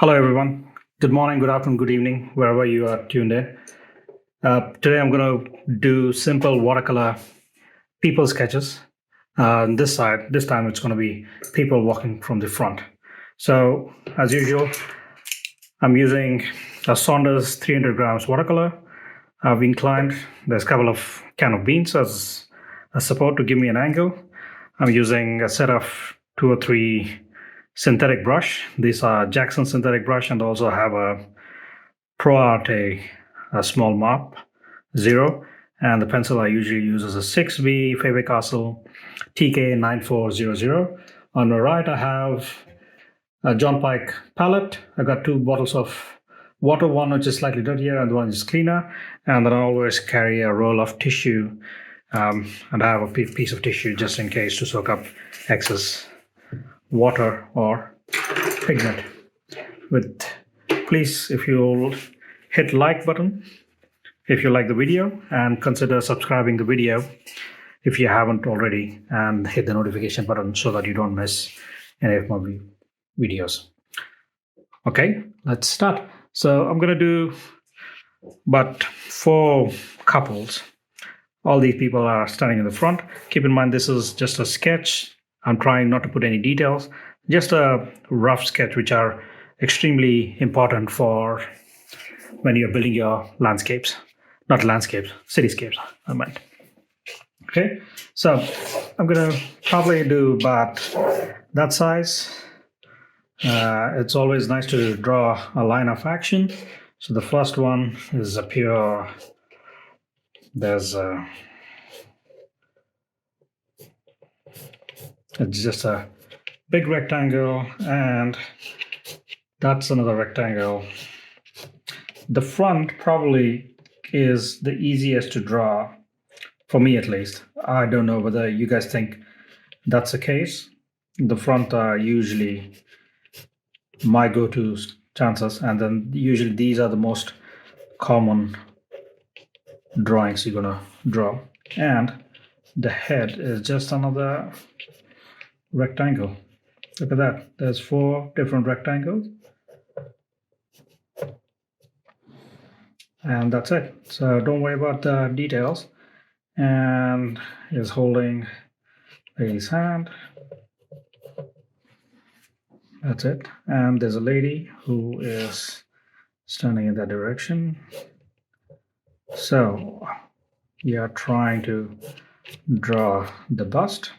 Hello, everyone. Good morning, good afternoon, good evening, wherever you are tuned in. Today, I'm going to do simple watercolor people sketches. This side, this time it's going to be people walking from the front. So, as usual, I'm using a Saunders 300 grams watercolor. I've inclined. There's a couple of can of beans as a support to give me an angle. I'm using a set of 2 or 3 synthetic brush. These are Jackson synthetic brush, and also have a Pro Art, a small mop, 0. And the pencil I usually use is a 6B Faber-Castell TK9400. On the right, I have a John Pike palette. I got 2 bottles of water, one which is slightly dirtier and the one is cleaner. And then I always carry a roll of tissue, and I have a piece of tissue just in case to soak up excess water or pigment. Please, if you'll hit like button if you like the video, and consider subscribing the video if you haven't already, and hit the notification button so that you don't miss any of my videos. Okay, let's start. So I'm going to do but 4 couples. All these people are standing in the front. Keep in mind, this is just a sketch. I'm trying not to put any details, just a rough sketch, which are extremely important for when you're building your landscapes. Not landscapes, cityscapes, I meant. Okay, so I'm going to probably do about that size. It's always nice to draw a line of action. So the first one is a pure, it's just a big rectangle, and that's another rectangle. The front probably is the easiest to draw, for me at least. I don't know whether you guys think that's the case. The front are usually my go-to chances, and then usually these are the most common drawings you're gonna draw. And the head is just another rectangle. Look at that. There's 4 different rectangles. And that's it. So don't worry about the details. And is holding lady's hand. That's it. And there's a lady who is standing in that direction. So you are trying to draw the bust,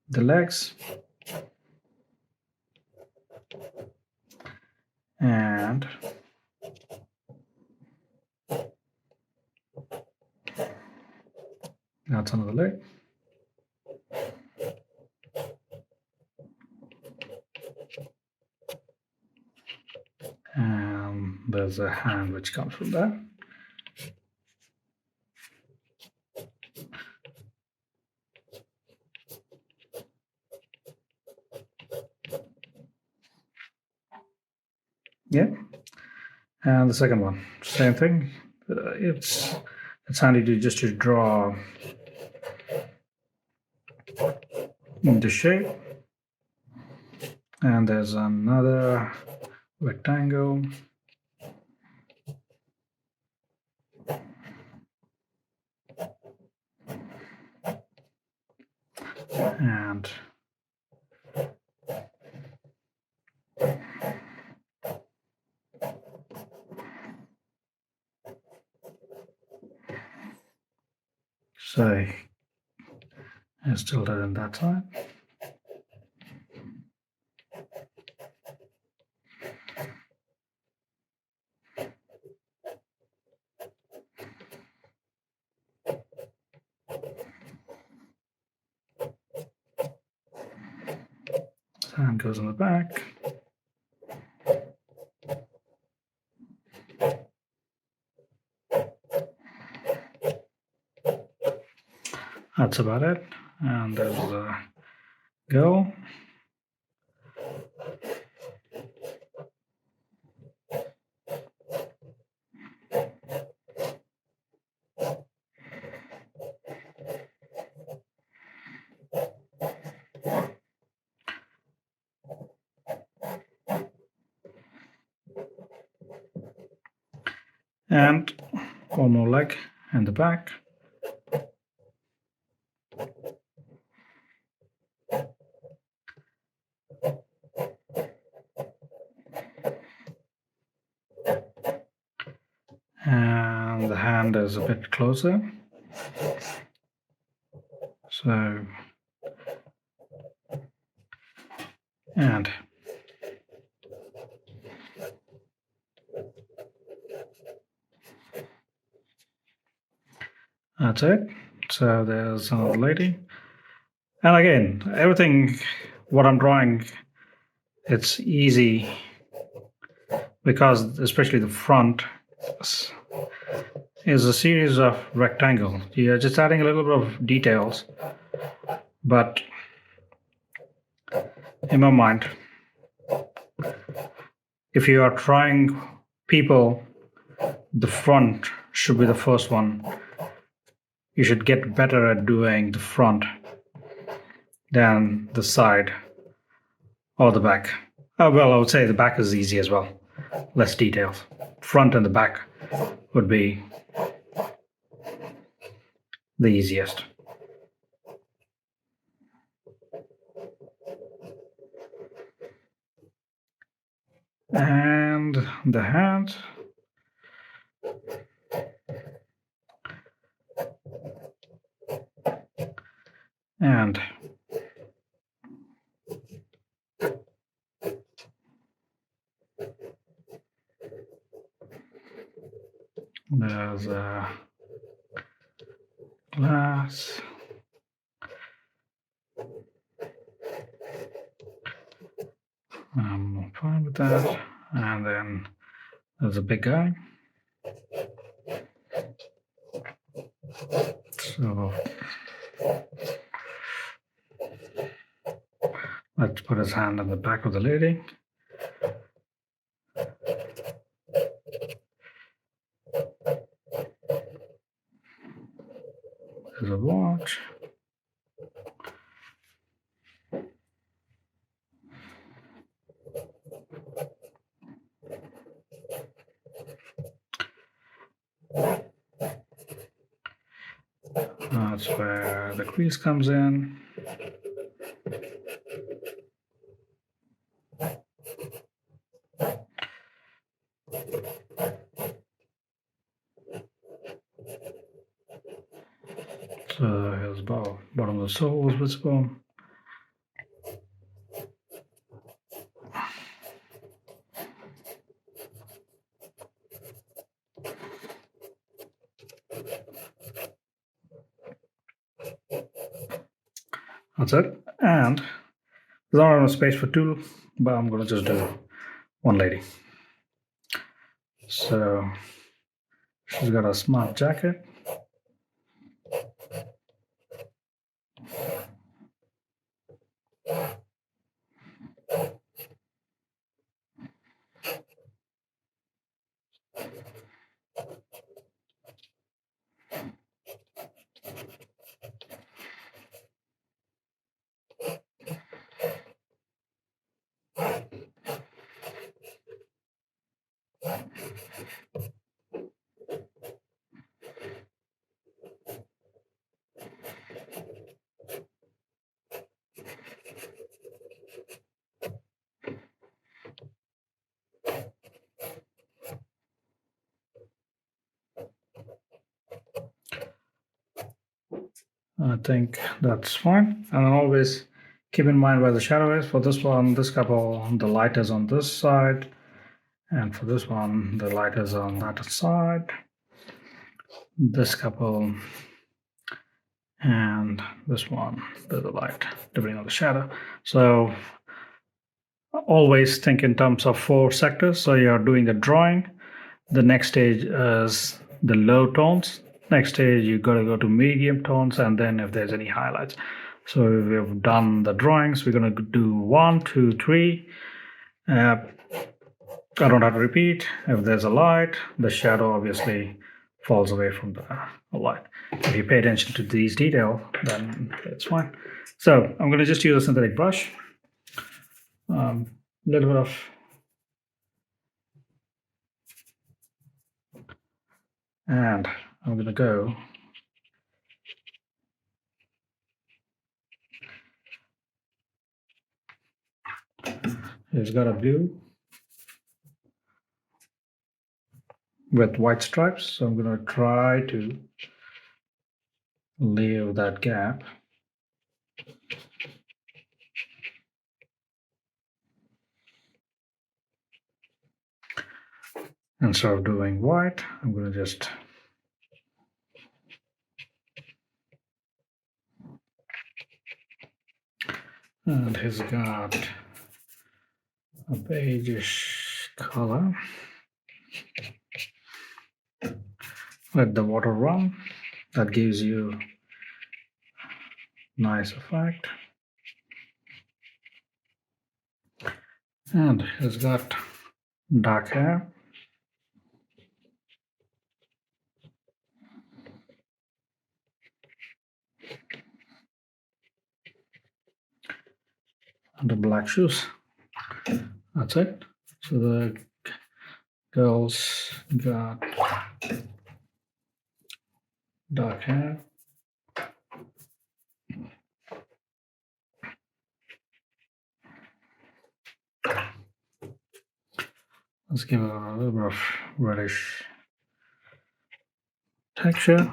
the legs, and that's another leg. And there's a hand which comes from that. Yeah. And the second one, same thing. It's handy to just to draw the shape. And there's another rectangle. And so it's tilted on that side. Hand goes on the back. That's about it. And there's a go. And one more leg in the back. And the hand is a bit closer. So, and that's it. So there's another lady. And again, everything, what I'm drawing, it's easy because especially the front is a series of rectangles. You're just adding a little bit of details, but in my mind, if you are trying people, the front should be the first one. You should get better at doing the front than the side or the back. Well, I would say the back is easy as well. Less details. Front and the back would be the easiest. And the hand. And there's a glass. I'm fine with that. And then there's a big guy. So let's put his hand on the back of the lady. There's a watch. That's where the crease comes in. So here's bottom of the sole is visible. That's it. And there's not enough space for two, but I'm going to just do one lady. So she's got a smart jacket. I think that's fine. And always keep in mind where the shadow is. For this one, this couple, the light is on this side. And for this one, the light is on that side. This couple and this one, there's a light, depending on the shadow. So always think in terms of 4 sectors. So you're doing the drawing. The next stage is the low tones. Next stage, you got to go to medium tones, and then if there's any highlights. So we've done the drawings. We're going to do 1, 2, 3. I don't have to repeat. If there's a light, the shadow obviously falls away from the light. If you pay attention to these details, then it's fine. So I'm going to just use a synthetic brush. A little bit of And I'm going to go he's got a blue with white stripes, so I'm going to try to leave that gap. Instead of doing white, I'm going to just and he's got a beigeish color. Let the water run. That gives you nice effect. And he's got dark hair. And the black shoes. That's it. So the girls got dark hair. Let's give it a little bit of reddish texture.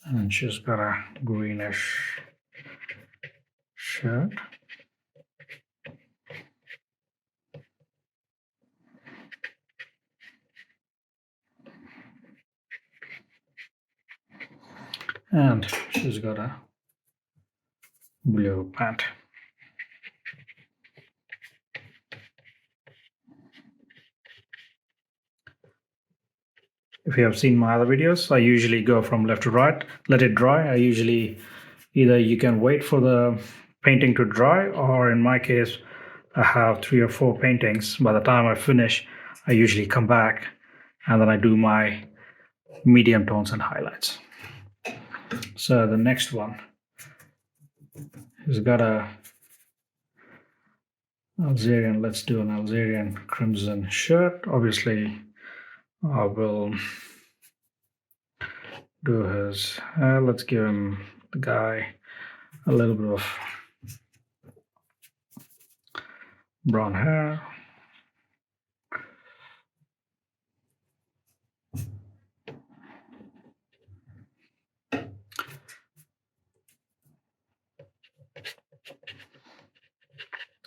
And she's got a greenish shirt. And she's got a blue pant. If you have seen my other videos, I usually go from left to right, let it dry. I usually either you can wait for the painting to dry, or in my case, I have 3 or 4 paintings. By the time I finish, I usually come back and then I do my medium tones and highlights. So the next one has got a Algerian, let's do an Algerian crimson shirt. Obviously, I will do his hair. Let's give him, the guy, a little bit of brown hair.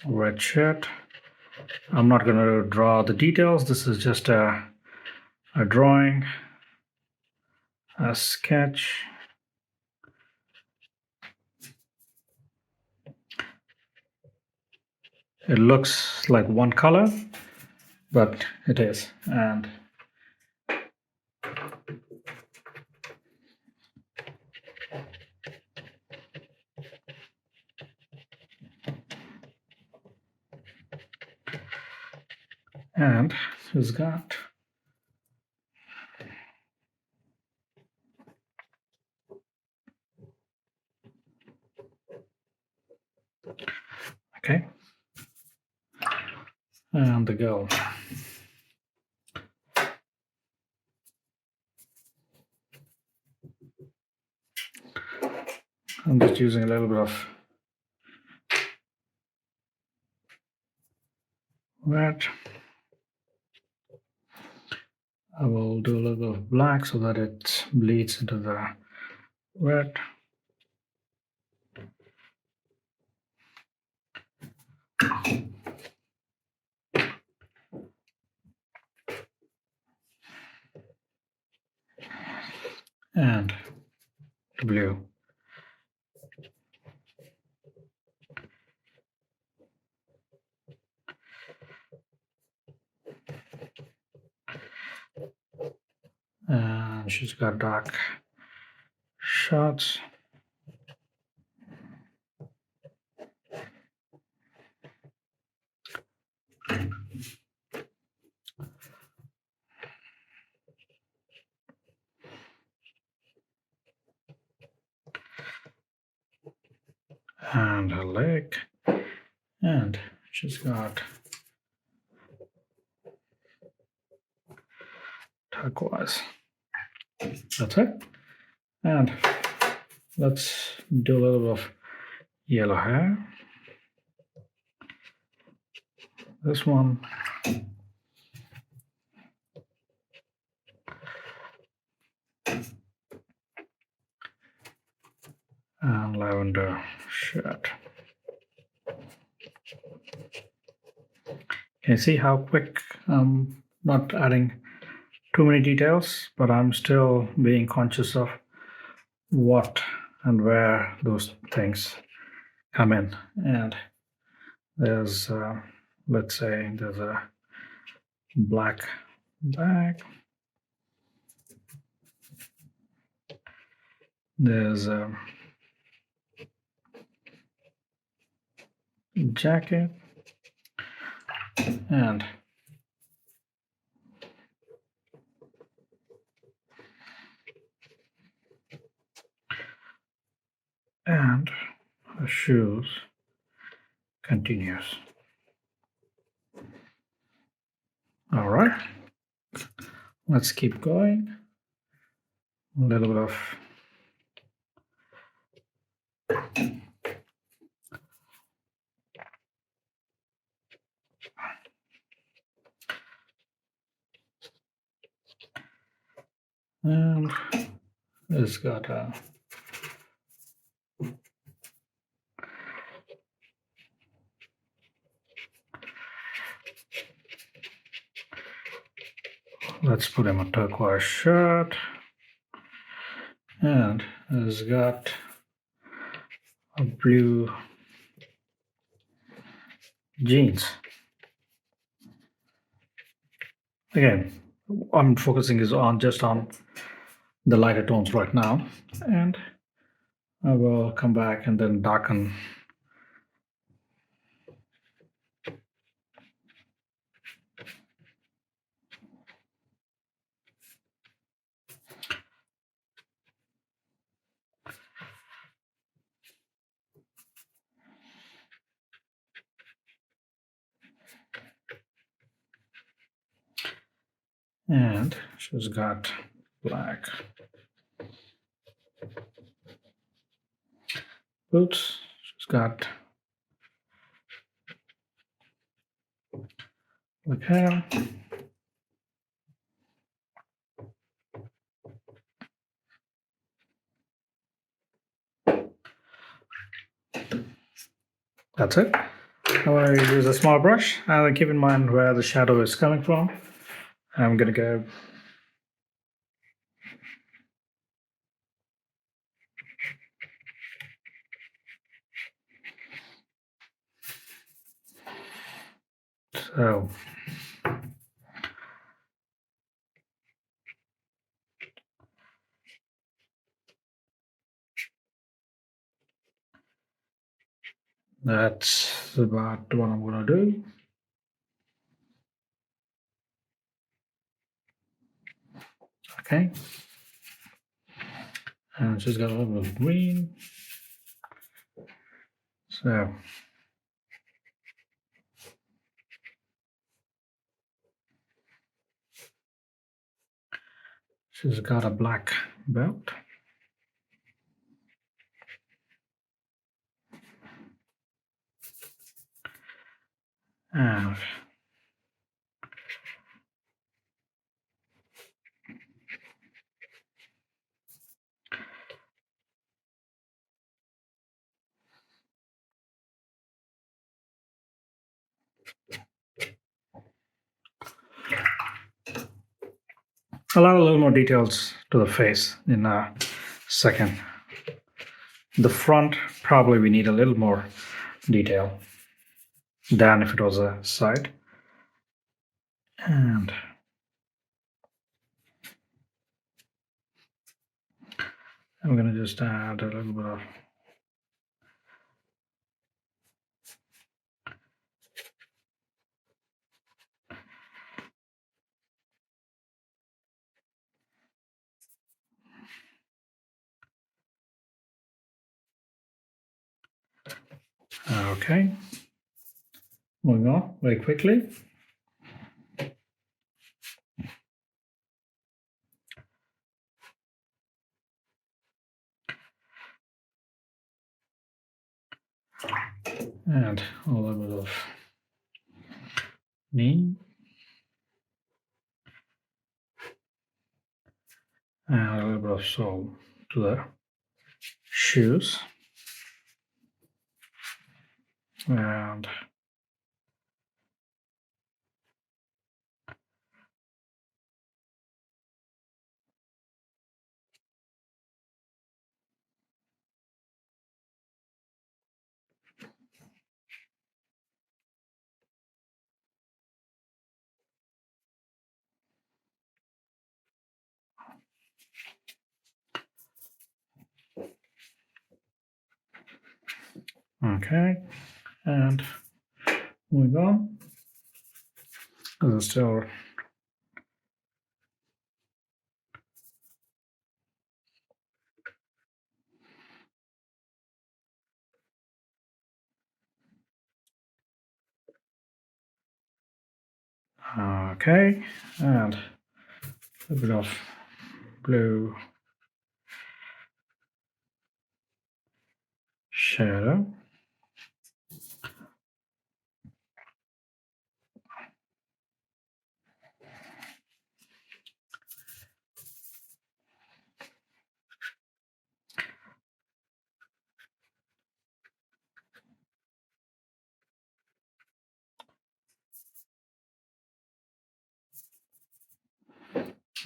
Red shirt. I'm not going to draw the details. This is just a drawing, a sketch. It looks like one color, but it is. And he's got okay, and the girl. I'm just using a little bit of red. I will do a little bit of black so that it bleeds into the red. And the blue. And she's got dark shots. And her leg. And she's got turquoise. That's it. And let's do a little bit of yellow hair. This one. And lavender shirt. Can you see how quick I'm not adding too many details, but I'm still being conscious of what and where those things come in. And there's, let's say, there's a black bag. There's a jacket. And the shoes continues. All right, let's keep going. A little bit of and it's got a let's put him a turquoise shirt, and it's got a blue jeans. Again, I'm focusing is on just on the lighter tones right now, and I will come back and then darken. And she's got black boots. She's got black hair. That's it. Now I use a small brush and keep in mind where the shadow is coming from. I'm gonna go so. That's about what I'm gonna do. Okay. And she's got a little bit of green. So she's got a black belt. And I'll add a little more details to the face in a second. The front, probably we need a little more detail than if it was a side. And I'm gonna just add a little bit of okay. Moving on very quickly. And a little bit of knee. And a little bit of sole to the shoes. And okay, and moving on. This is still okay, and a bit of blue shadow.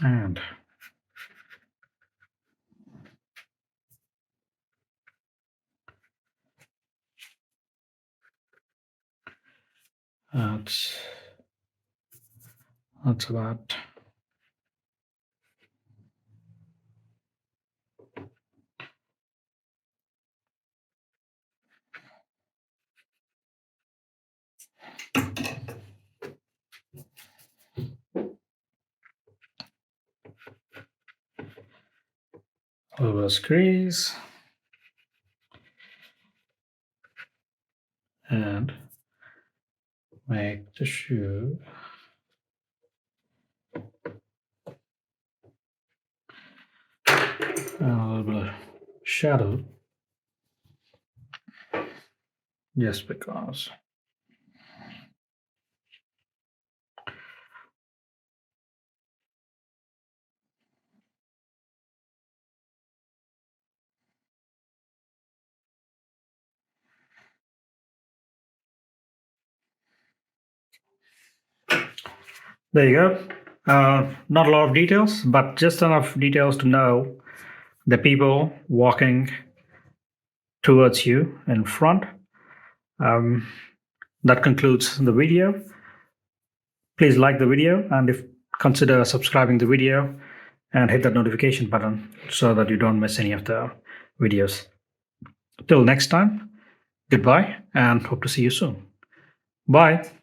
And that's about a little bit of crease. And make the shoe and a little bit of shadow, just because. There you go. Not a lot of details, but just enough details to know the people walking towards you in front. That concludes the video. Please like the video, and if consider subscribing the video and hit that notification button so that you don't miss any of the videos. Till next time, goodbye and hope to see you soon. Bye.